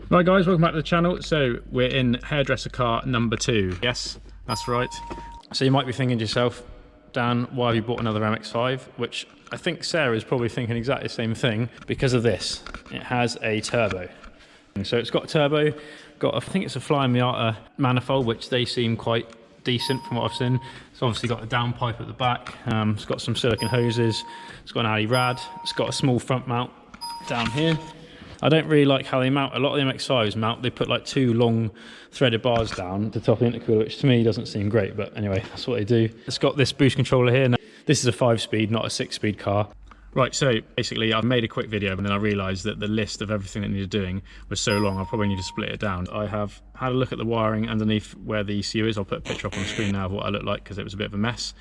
Right guys, welcome back to the channel. So we're in hairdresser car number 2. Yes, that's right. So you might be thinking to yourself, Dan, why have you bought another Mx5? Which I think Sarah is probably thinking exactly the same thing because of this. It has a turbo. So it's got a turbo, I think it's a Flying Miata manifold, which they seem quite decent from what I've seen. It's obviously got a downpipe at the back. It's got some silicone hoses. It's got an alley rad. It's got a small front mount down here. I don't really like how they mount. A lot of the MX5s mount, they put like 2 long threaded bars down to the top of the intercooler, which to me doesn't seem great, but anyway, that's what they do. It's got this boost controller here. Now, this is a 5-speed, not a 6-speed car. Right, so basically I made a quick video and then I realised that the list of everything that needed doing was so long I probably need to split it down. I have had a look at the wiring underneath where the ECU is. I'll put a picture up on the screen now of what I look like because it was a bit of a mess.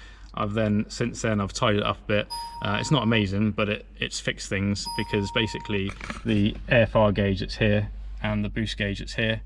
Since then I've tidied it up a bit. It's not amazing, but it's fixed things because basically the AFR gauge that's here and the boost gauge that's here,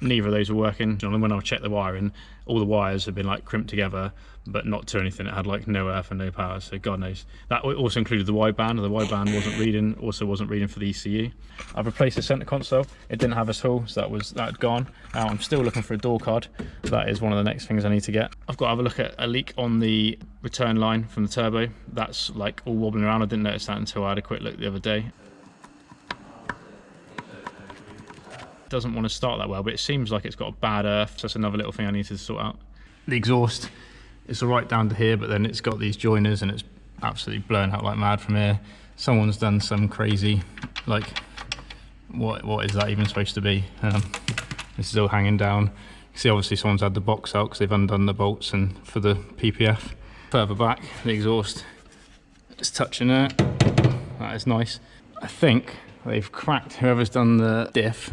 neither of those were working. And when I checked the wiring, all the wires have been like crimped together, but not to anything. It had like no earth and no power, so God knows. That also included the wideband. The wideband wasn't reading, also wasn't reading for the ECU. I've replaced the center console. It didn't have a tool, so that had gone. I'm still looking for a door card. That is one of the next things I need to get. I've got to have a look at a leak on the return line from the turbo. That's like all wobbling around. I didn't notice that until I had a quick look the other day. Doesn't want to start that well, but it seems like it's got a bad earth, so that's another little thing I need to sort out. The exhaust, it's all right down to here, but then it's got these joiners and it's absolutely blowing out like mad from here. Someone's done some crazy, like, what is that even supposed to be? This is all hanging down. You see, obviously someone's had the box out because they've undone the bolts and for the PPF. Further back, the exhaust is touching there. That is nice. I think they've cracked, whoever's done the diff.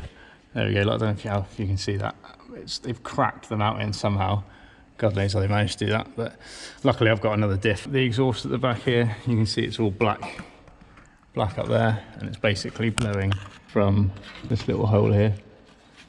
There we go, I don't know if you can see that. They've cracked them out in somehow. God knows how they managed to do that, but luckily I've got another diff. The exhaust at the back here, you can see it's all black up there, and it's basically blowing from this little hole here,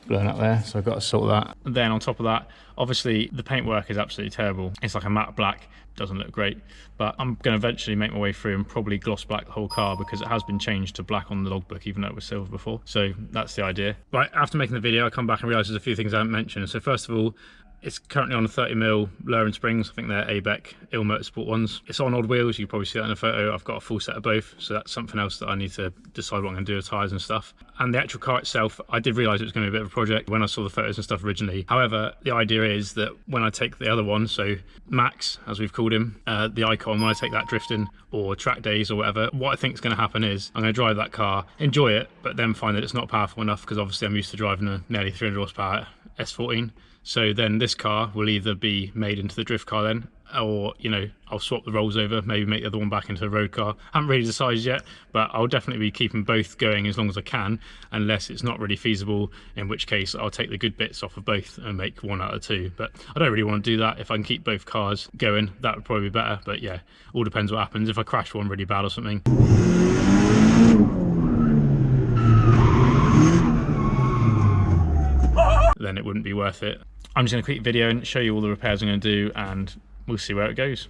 blowing up there, so I've got to sort that. And then on top of that, obviously the paintwork is absolutely terrible. It's like a matte black, doesn't look great, but I'm going to eventually make my way through and probably gloss black the whole car because it has been changed to black on the logbook even though it was silver before. So that's the idea. Right, after making the video I come back and realise there's a few things I haven't mentioned. So first of all, it's currently on a 30mm lowering springs. I think they're ABEC Il Motorsport ones. It's on odd wheels, you can probably see that in a photo. I've got a full set of both, so that's something else that I need to decide what I'm going to do with tyres and stuff. And the actual car itself, I did realise it was going to be a bit of a project when I saw the photos and stuff originally. However, the idea is that when I take the other one, so Max, as we've called him, the Icon, when I take that drifting or track days or whatever, what I think is going to happen is I'm going to drive that car, enjoy it, but then find that it's not powerful enough because obviously I'm used to driving a nearly 300 horsepower S14. So then this car will either be made into the drift car then, or, you know, I'll swap the roles over, maybe make the other one back into a road car. I haven't really decided yet, but I'll definitely be keeping both going as long as I can, unless it's not really feasible, in which case I'll take the good bits off of both and make one out of 2. But I don't really want to do that. If I can keep both cars going, that would probably be better. But yeah, all depends what happens. If I crash one really bad or something, then it wouldn't be worth it. I'm just going to quick video and show you all the repairs I'm going to do and we'll see where it goes.